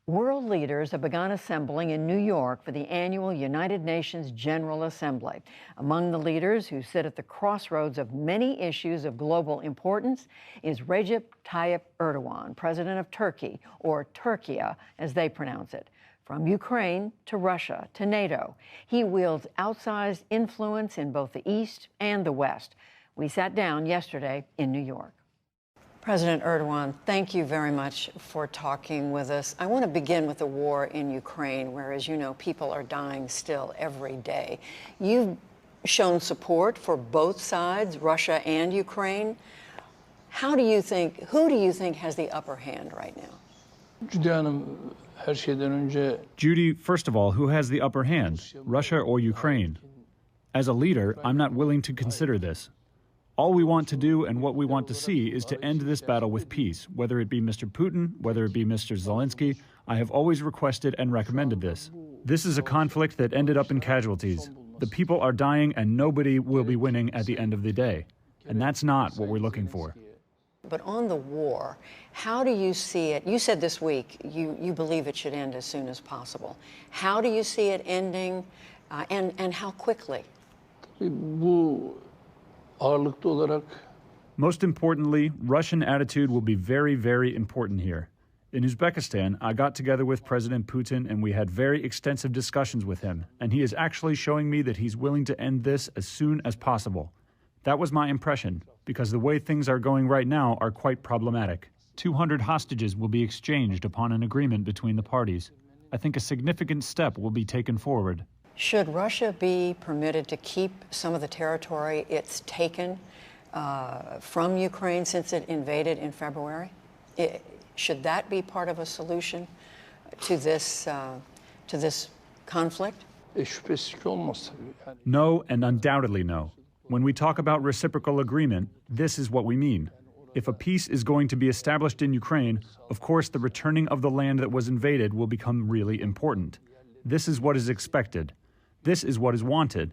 World leaders have begun assembling in New York for the annual United Nations General Assembly. Among the leaders who sit at the crossroads of many issues of global importance is Recep Erdogan, president of Turkey, or Turkey as they pronounce it. From Ukraine to Russia to NATO, he wields outsized influence in both the East and the West. We sat down yesterday in New York. President Erdogan, thank you very much for talking with us. I want to begin with the war in Ukraine, where, as you know, people are dying still every day. You've shown support for both sides, Russia and Ukraine. Who do you think has the upper hand right now? Judy, first of all, who has the upper hand, Russia or Ukraine? As a leader, I'm not willing to consider this. All we want to do and what we want to see is to end this battle with peace, whether it be Mr. Putin, whether it be Mr. Zelensky. I have always requested and recommended this. This is a conflict that ended up in casualties. The people are dying and nobody will be winning at the end of the day. And that's not what we're looking for. But on the war, how do you see it? You said this week you believe it should end as soon as possible. How do you see it ending and how quickly? Most importantly, Russian attitude will be very, very important here. In Uzbekistan, I got together with President Putin and we had very extensive discussions with him, and he is actually showing me that he's willing to end this as soon as possible. That was my impression, because the way things are going right now are quite problematic. 200 hostages will be exchanged upon an agreement between the parties. I think a significant step will be taken forward. Should Russia be permitted to keep some of the territory it's taken from Ukraine since it invaded in February? Should that be part of a solution to this conflict? No, and undoubtedly no. When we talk about reciprocal agreement, this is what we mean. If a peace is going to be established in Ukraine, of course the returning of the land that was invaded will become really important. This is what is expected. This is what is wanted.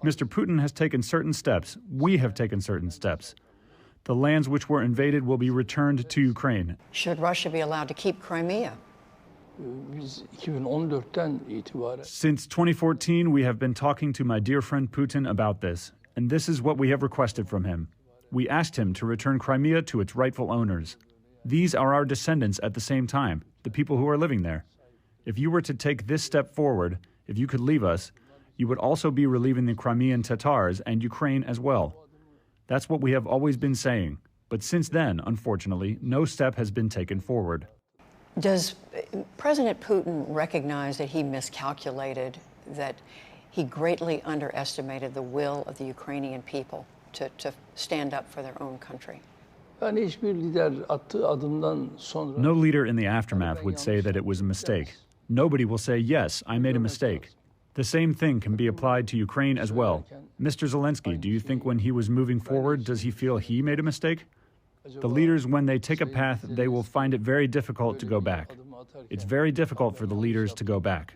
Mr. Putin has taken certain steps. We have taken certain steps. The lands which were invaded will be returned to Ukraine. Should Russia be allowed to keep Crimea? Since 2014, we have been talking to my dear friend Putin about this, and this is what we have requested from him. We asked him to return Crimea to its rightful owners. These are our descendants at the same time, the people who are living there. If you were to take this step forward, if you could leave us, you would also be relieving the Crimean Tatars and Ukraine as well. That's what we have always been saying. But since then, unfortunately, no step has been taken forward. Does President Putin recognize that he miscalculated, that he greatly underestimated the will of the Ukrainian people to stand up for their own country? No leader in the aftermath would say that it was a mistake. Nobody will say, yes, I made a mistake. The same thing can be applied to Ukraine as well. Mr. Zelensky, do you think when he was moving forward, does he feel he made a mistake? The leaders, when they take a path, they will find it very difficult to go back. It's very difficult for the leaders to go back.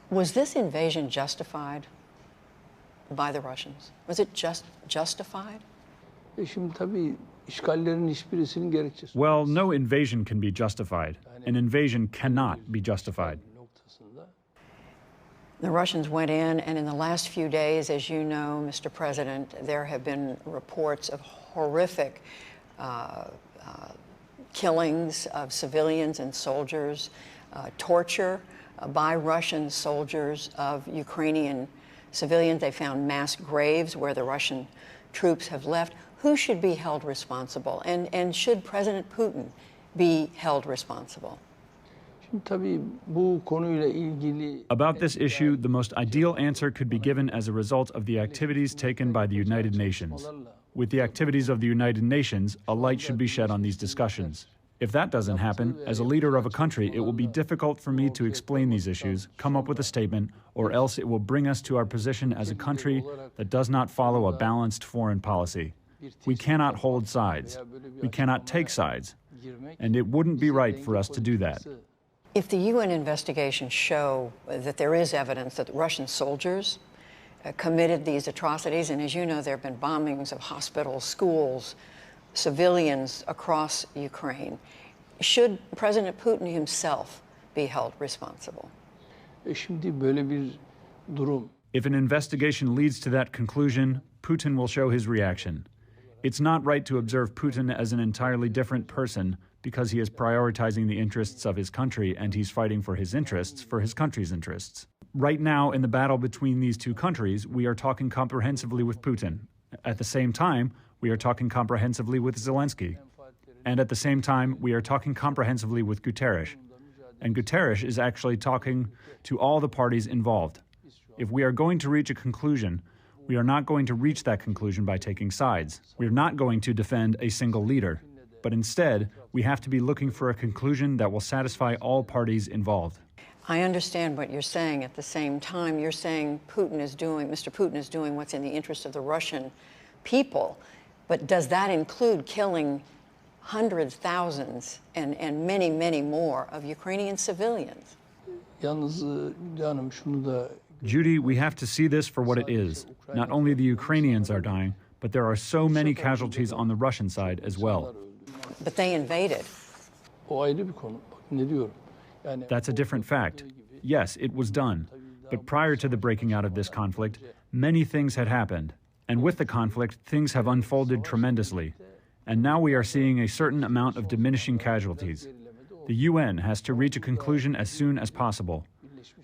Was this invasion justified by the Russians? Was it justified? Well, no invasion can be justified. An invasion cannot be justified. The Russians went in, and in the last few days, as you know, Mr. President, there have been reports of horrific killings of civilians and soldiers, torture by Russian soldiers of Ukrainian civilians. They found mass graves where the Russian troops have left. Who should be held responsible? And should President Putin be held responsible? About this issue, the most ideal answer could be given as a result of the activities taken by the United Nations. With the activities of the United Nations, a light should be shed on these discussions. If that doesn't happen, as a leader of a country, it will be difficult for me to explain these issues, come up with a statement, or else it will bring us to our position as a country that does not follow a balanced foreign policy. We cannot hold sides. We cannot take sides. And it wouldn't be right for us to do that. If the UN investigations show that there is evidence that Russian soldiers committed these atrocities, and as you know, there have been bombings of hospitals, schools, civilians across Ukraine, should President Putin himself be held responsible? Şimdi böyle bir durum. If an investigation leads to that conclusion, Putin will show his reaction. It's not right to observe Putin as an entirely different person because he is prioritizing the interests of his country and he's fighting for his interests, for his country's interests. Right now, in the battle between these two countries, we are talking comprehensively with Putin. At the same time, we are talking comprehensively with Zelensky. And at the same time, we are talking comprehensively with Guterres. And Guterres is actually talking to all the parties involved. If we are going to reach a conclusion, we are not going to reach that conclusion by taking sides. We are not going to defend a single leader. But instead, we have to be looking for a conclusion that will satisfy all parties involved. I understand what you're saying. At the same time, you're saying Mr. Putin is doing what's in the interest of the Russian people. But does that include killing hundreds, thousands, and many, many more of Ukrainian civilians? Yalnız canım şunu da Judy, we have to see this for what it is. Not only the Ukrainians are dying, but there are so many casualties on the Russian side as well. But they invaded. o ayrı bir konu. Bak ne diyorum? Yani That's a different fact. Yes, it was done. But prior to the breaking out of this conflict, many things had happened. And with the conflict, things have unfolded tremendously. And now we are seeing a certain amount of diminishing casualties. The UN has to reach a conclusion as soon as possible.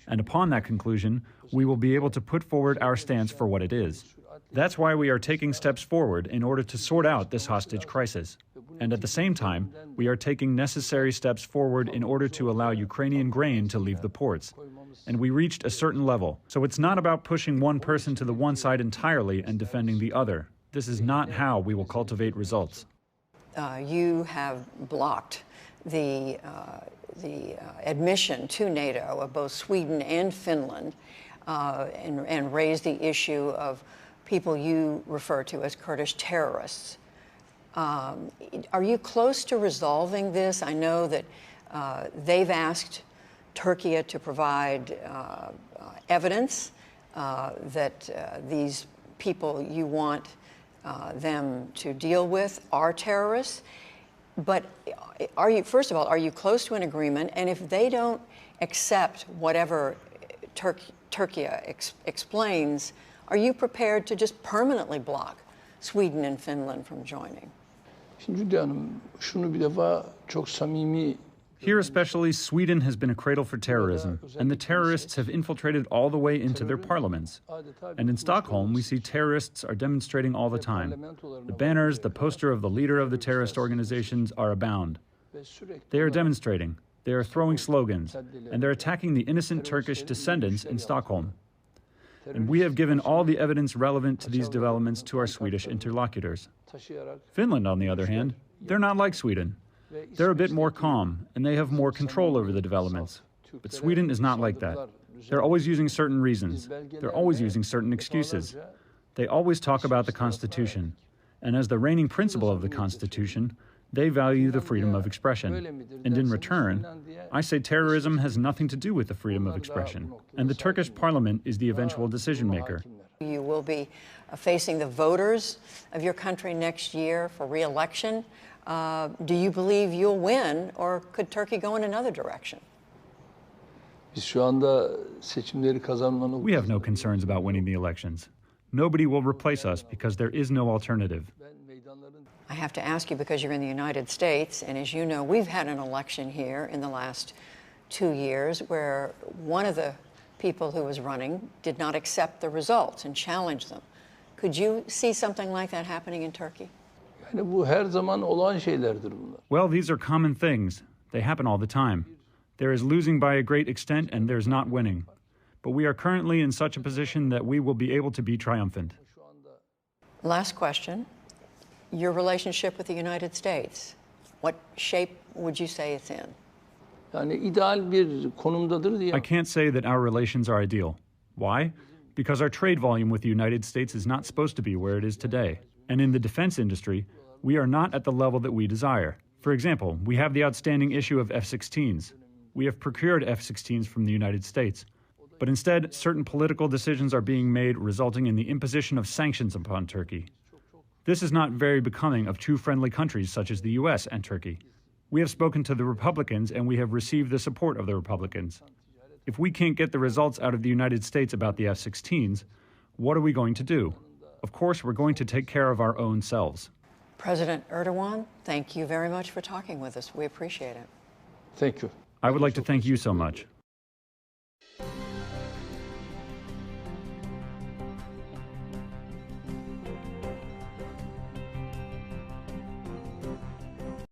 And upon that conclusion, we will be able to put forward our stance for what it is. That's why we are taking steps forward in order to sort out this hostage crisis. And at the same time, we are taking necessary steps forward in order to allow Ukrainian grain to leave the ports. And we reached a certain level. So it's not about pushing one person to the one side entirely and defending the other. This is not how we will cultivate results. You have blocked the admission to NATO of both Sweden and Finland and raised the issue of people you refer to as Kurdish terrorists. Are you close to resolving this? I know that they've asked Turkey to provide evidence that these people you want them to deal with are terrorists. But first of all, are you close to an agreement? And if they don't accept whatever Turkey explains, are you prepared to just permanently block Sweden and Finland from joining? Şimdi Hülya Hanım şunu bir defa çok samimi. Here especially, Sweden has been a cradle for terrorism, and the terrorists have infiltrated all the way into their parliaments. And in Stockholm, we see terrorists are demonstrating all the time. The banners, the poster of the leader of the terrorist organizations are abound. They are demonstrating, they are throwing slogans, and they're attacking the innocent Turkish descendants in Stockholm. And we have given all the evidence relevant to these developments to our Swedish interlocutors. Finland, on the other hand, they're not like Sweden. They're a bit more calm, and they have more control over the developments. But Sweden is not like that. They're always using certain reasons. They're always using certain excuses. They always talk about the Constitution. And as the reigning principle of the Constitution, they value the freedom of expression. And in return, I say terrorism has nothing to do with the freedom of expression. And the Turkish parliament is the eventual decision maker. You will be facing the voters of your country next year for re-election. Do you believe you'll win, or could Turkey go in another direction? Biz şu anda seçimleri kazanmanı. We have no concerns about winning the elections. Nobody will replace us because there is no alternative. I have to ask you because you're in the United States, and as you know, we've had an election here in the last 2 years where one of the people who was running did not accept the results and challenge them. Could you see something like that happening in Turkey? Yani bu her zaman olan şeylerdir bunlar. Well, these are common things. They happen all the time. There is losing by a great extent, and there's not winning. But we are currently in such a position that we will be able to be triumphant. Last question. Your relationship with the United States, what shape would you say it's in? Yani ideal bir konumdadır diye. I can't say that our relations are ideal. Why? Because our trade volume with the United States is not supposed to be where it is today. And in the defense industry, we are not at the level that we desire. For example, we have the outstanding issue of F-16s. We have procured F-16s from the United States. But instead, certain political decisions are being made resulting in the imposition of sanctions upon Turkey. This is not very becoming of two friendly countries such as the US and Turkey. We have spoken to the Republicans and we have received the support of the Republicans. If we can't get the results out of the United States about the F-16s, what are we going to do? Of course, we're going to take care of our own selves. President Erdogan, thank you very much for talking with us. We appreciate it. Thank you. I would like to thank you so much.